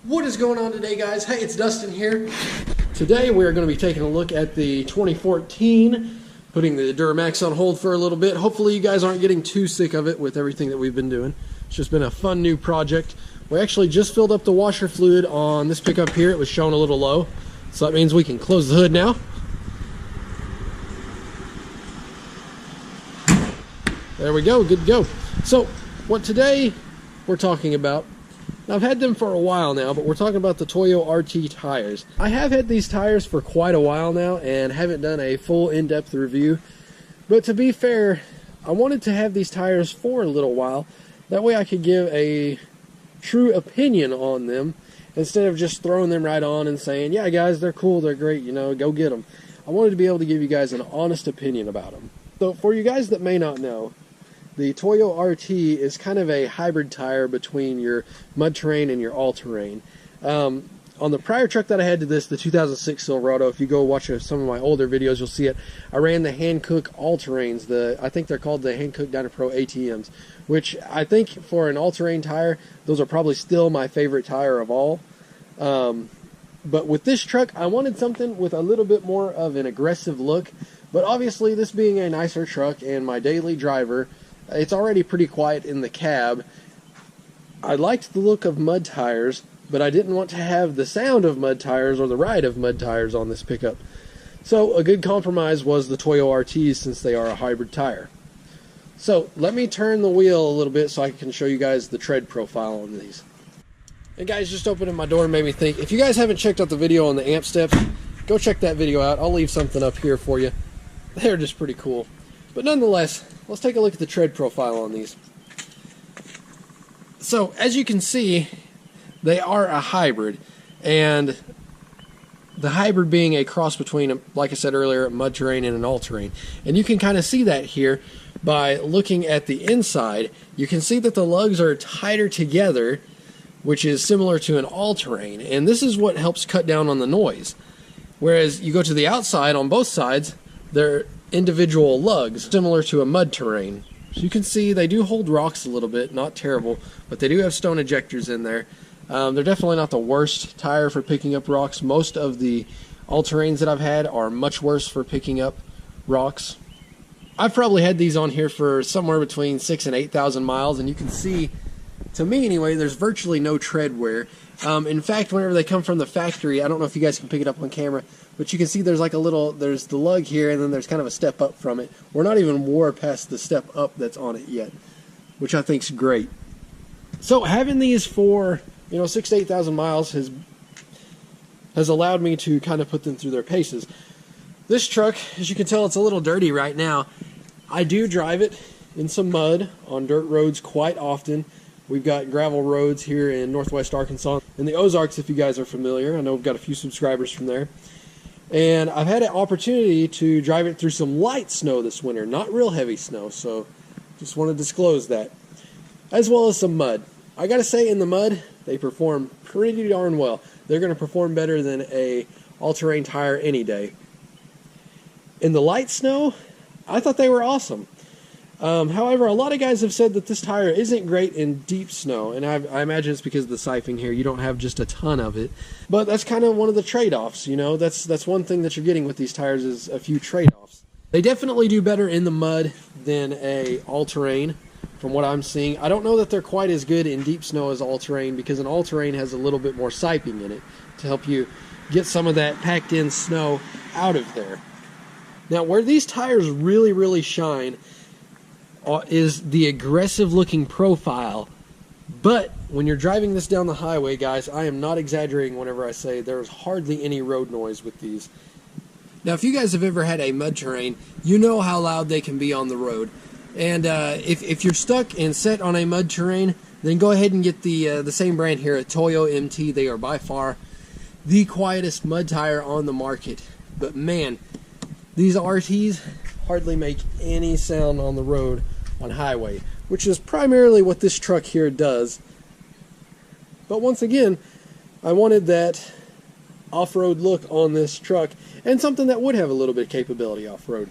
What is going on today, guys? Hey, it's Dustin here. Today we're going to be taking a look at the 2014, putting the Duramax on hold for a little bit. Hopefully you guys aren't getting too sick of it with everything that we've been doing. It's just been a fun new project. We actually just filled up the washer fluid on this pickup here. It was showing a little low, so that means we can close the hood now. There we go, good to go. So what today we're talking about, now, I've had them for a while now, but we're talking about the Toyo RT tires. I have had these tires for quite a while now and haven't done a full in-depth review. But to be fair, I wanted to have these tires for a little while. That way I could give a true opinion on them instead of just throwing them right on and saying, yeah guys, they're cool, they're great, you know, go get them. I wanted to be able to give you guys an honest opinion about them. So for you guys that may not know, the Toyo RT is kind of a hybrid tire between your mud terrain and your all-terrain. On the prior truck that I had to this, the 2006 Silverado, if you go watch some of my older videos, you'll see it. I ran the Hankook all-terrains. I think they're called the Hankook Dynapro ATMs, which I think for an all-terrain tire, those are probably still my favorite tire of all. But with this truck, I wanted something with a little bit more of an aggressive look. But obviously, this being a nicer truck and my daily driver, it's already pretty quiet in the cab. I liked the look of mud tires, but I didn't want to have the sound of mud tires or the ride of mud tires on this pickup. So a good compromise was the Toyo RTs, since they are a hybrid tire. So let me turn the wheel a little bit so I can show you guys the tread profile on these. And guys, just opening my door made me think, if you guys haven't checked out the video on the amp steps, go check that video out. I'll leave something up here for you. They're just pretty cool. But nonetheless, let's take a look at the tread profile on these. So, as you can see, they are a hybrid, and the hybrid being a cross between, like I said earlier, a mud terrain and an all-terrain. And you can kind of see that here by looking at the inside. You can see that the lugs are tighter together, which is similar to an all-terrain, and this is what helps cut down on the noise. Whereas you go to the outside on both sides, they're individual lugs, similar to a mud terrain. So you can see they do hold rocks a little bit, not terrible, but they do have stone ejectors in there. They're definitely not the worst tire for picking up rocks. Most of the all-terrains that I've had are much worse for picking up rocks. I've probably had these on here for somewhere between 6,000 and 8,000 miles, and you can see, to me anyway, there's virtually no tread wear. In fact, whenever they come from the factory, I don't know if you guys can pick it up on camera, but you can see there's like a little, there's the lug here, and then there's kind of a step up from it. We're not even wore past the step up that's on it yet, which I think's great. So having these for, 6,000 to 8,000 miles has allowed me to kind of put them through their paces. This truck, as you can tell, it's a little dirty right now. I do drive it in some mud on dirt roads quite often. We've got gravel roads here in northwest Arkansas, in the Ozarks, if you guys are familiar. I know we've got a few subscribers from there. And I've had an opportunity to drive it through some light snow this winter, not real heavy snow, so just want to disclose that. As well as some mud. I gotta say, in the mud, they perform pretty darn well. They're going to perform better than a all-terrain tire any day. In the light snow, I thought they were awesome. However, a lot of guys have said that this tire isn't great in deep snow, and I imagine it's because of the siphoning here. You don't have just a ton of it, but that's kind of one of the trade-offs. That's one thing that you're getting with these tires is a few trade-offs. They definitely do better in the mud than a all-terrain, from what I'm seeing. I don't know that they're quite as good in deep snow as all-terrain, because an all-terrain has a little bit more siping in it to help you get some of that packed-in snow out of there. Now, where these tires really, really shine is the aggressive looking profile. But when you're driving this down the highway, guys, I am not exaggerating whenever I say there's hardly any road noise with these. Now, if you guys have ever had a mud terrain, you know how loud they can be on the road. And if you're stuck and set on a mud terrain, then go ahead and get the same brand here, a Toyo MT. They are by far the quietest mud tire on the market. But man, these RTs hardly make any sound on the road on highway, which is primarily what this truck here does. But once again, I wanted that off-road look on this truck, and something that would have a little bit of capability off-road.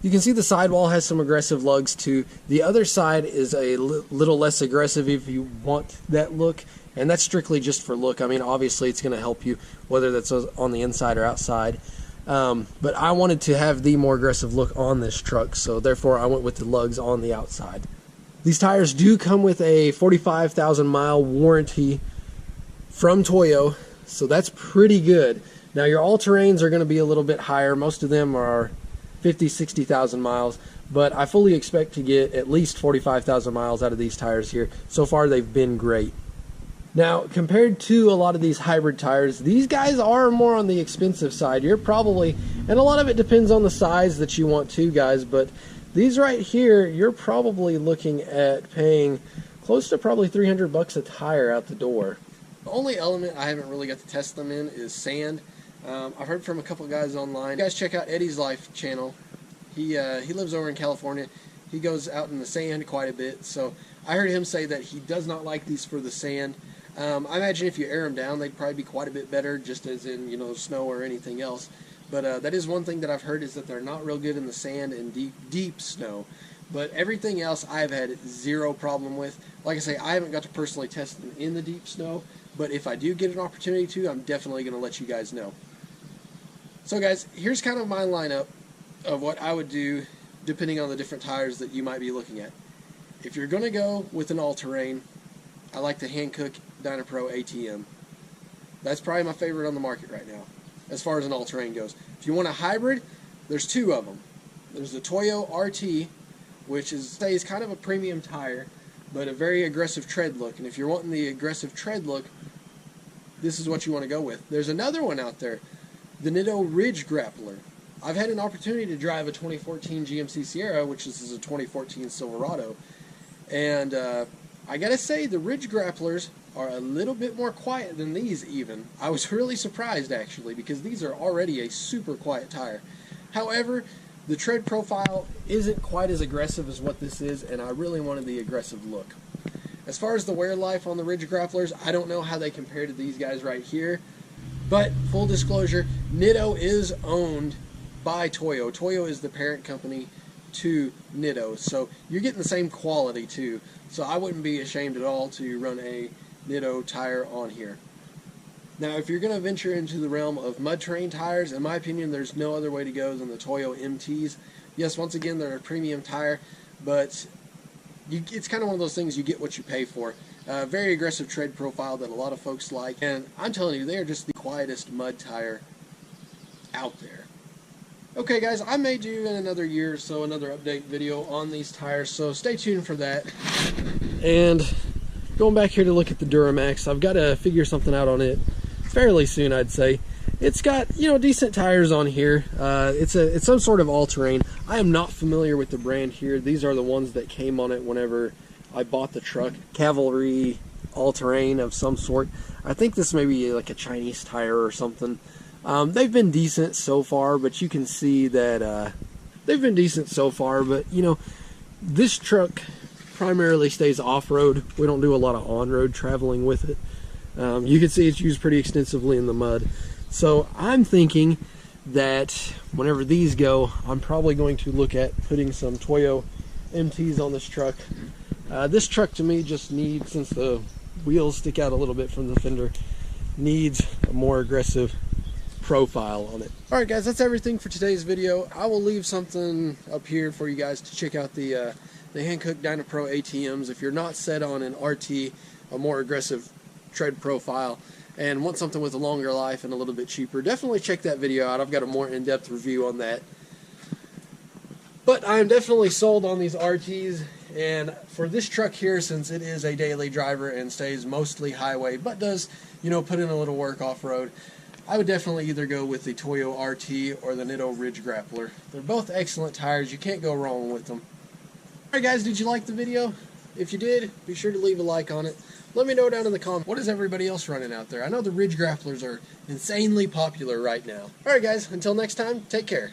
You can see the sidewall has some aggressive lugs too. The other side is a little less aggressive if you want that look. and that's strictly just for look. I mean, obviously it's going to help you whether that's on the inside or outside. But I wanted to have the more aggressive look on this truck, so therefore I went with the lugs on the outside. These tires do come with a 45,000 mile warranty from Toyo, so that's pretty good. Now your all-terrains are going to be a little bit higher. Most of them are 50, 60,000 miles, but I fully expect to get at least 45,000 miles out of these tires here. So far they've been great. Now, compared to a lot of these hybrid tires, these guys are more on the expensive side. You're probably, and a lot of it depends on the size that you want too, guys, but these right here, you're probably looking at paying close to probably 300 bucks a tire out the door. The only element I haven't really got to test them in is sand. I've heard from a couple guys online. You guys check out Eddie's Life channel. He lives over in California. He goes out in the sand quite a bit, so I heard him say that he does not like these for the sand. I imagine if you air them down, they'd probably be quite a bit better, just as in, you know, snow or anything else. But that is one thing that I've heard, is that they're not real good in the sand and deep snow. But everything else I've had zero problem with. Like I say, I haven't got to personally test them in the deep snow, but if I do get an opportunity to, I'm definitely going to let you guys know. So guys, here's kind of my lineup of what I would do depending on the different tires that you might be looking at. If you're going to go with an all-terrain, I like the Hankook Dynapro ATM. That's probably my favorite on the market right now, as far as an all-terrain goes. If you want a hybrid, there's two of them. There's the Toyo RT, which is kind of a premium tire, but a very aggressive tread look. And if you're wanting the aggressive tread look, this is what you want to go with. There's another one out there, the Nitto Ridge Grappler. I've had an opportunity to drive a 2014 GMC Sierra, which is a 2014 Silverado, and I gotta say, the Ridge Grapplers are a little bit more quiet than these even. I was really surprised actually, because these are already a super quiet tire. However, the tread profile isn't quite as aggressive as what this is, and I really wanted the aggressive look. As far as the wear life on the Ridge Grapplers, I don't know how they compare to these guys right here, but full disclosure, Nitto is owned by Toyo. Toyo is the parent company to Nitto, so you're getting the same quality too. So I wouldn't be ashamed at all to run a Nitto tire on here. Now, if you're going to venture into the realm of mud terrain tires, in my opinion, there's no other way to go than the Toyo MTs. Yes, once again, they're a premium tire, but it's kind of one of those things, you get what you pay for. Very aggressive tread profile that a lot of folks like, and I'm telling you, they are just the quietest mud tire out there. Okay guys, I may do in another year or so another update video on these tires, so stay tuned for that. And going back here to look at the Duramax, I've got to figure something out on it fairly soon, I'd say. It's got, you know, decent tires on here. It's some sort of all-terrain. I am not familiar with the brand here. These are the ones that came on it whenever I bought the truck. Cavalry all-terrain of some sort. I think this may be like a Chinese tire or something. They've been decent so far, but you can see that they've been decent so far, but you know, this truck primarily stays off-road. We don't do a lot of on-road traveling with it. You can see it's used pretty extensively in the mud. So I'm thinking that whenever these go, I'm probably going to look at putting some Toyo MTs on this truck. This truck to me just needs, since the wheels stick out a little bit from the fender, needs a more aggressive profile on it. Alright guys, that's everything for today's video. I will leave something up here for you guys to check out the Hankook Dynapro ATMs. If you're not set on an RT, a more aggressive tread profile, and want something with a longer life and a little bit cheaper, definitely check that video out. I've got a more in-depth review on that. But I am definitely sold on these RTs, and for this truck here, since it is a daily driver and stays mostly highway, but does, you know, put in a little work off-road, I would definitely either go with the Toyo RT or the Nitto Ridge Grappler. They're both excellent tires. You can't go wrong with them. Alright guys, did you like the video? If you did, be sure to leave a like on it. Let me know down in the comments, what is everybody else running out there? I know the Ridge Grapplers are insanely popular right now. Alright guys, until next time, take care.